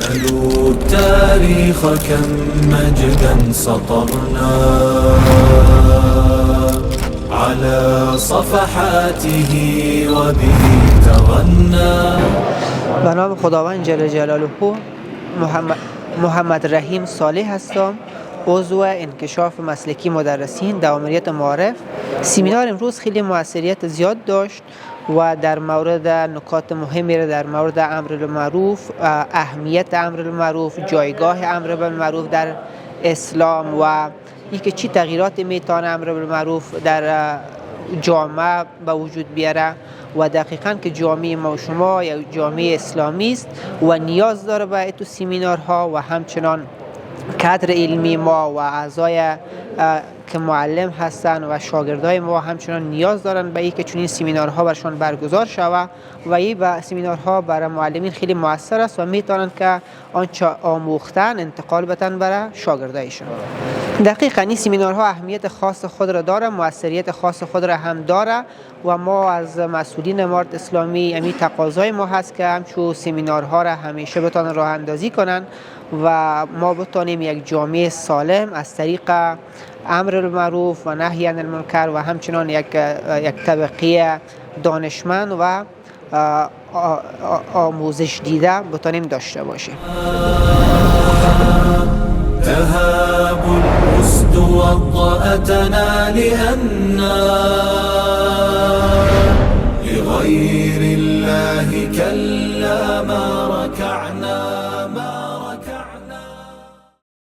سلوا التاريخ كم مجدا سطرنا على صفحاته وبه تغنى. به نام خداوند جل جلاله. محمد رحیم صالح هستم، عضو انکشاف مسلکی مدرسین دائمیت معارف. سمینار امروز خیلی موثریت زیاد داشت و در مورد نکات مهمی را در مورد امر بالمعروف، اهمیت امر بالمعروف، جایگاه امر بالمعروف در اسلام و اینکه چی تغییراتی میتونه امر بالمعروف در جامعه به وجود بیاره و دقیقاً که جامعه ما و شما یا جامعه اسلامی است و نیاز داره به تو سمینارها و همچنان کادر علمی ما و اعضای که معلم هستن و شاگردای ما همچنان نیاز دارن به اینکه چنین سمینارها برشان برگزار شود و این سمینارها برای معلمین خیلی موثر است و میتونن که آنچه آموختن انتقال بدن برای شاگردایشون. دقیقاً این سمینارها اهمیت خاص خود را داره، موثریت خاص خود را هم داره و ما از مسئولین امارت اسلامی امی تقاضای ما هست که همچون سمینارها را همیشه بتونن راه اندازی کنن و ما بتونیم یک جامعه سالم از طریق امر بالمعروف و نهی عن المنکر و همچنان یک طبقه دانشمند و آموزش دیده بتونیم داشته باشیم. تهاب الأسد وضأتنا لأننا لغير الله كلا ما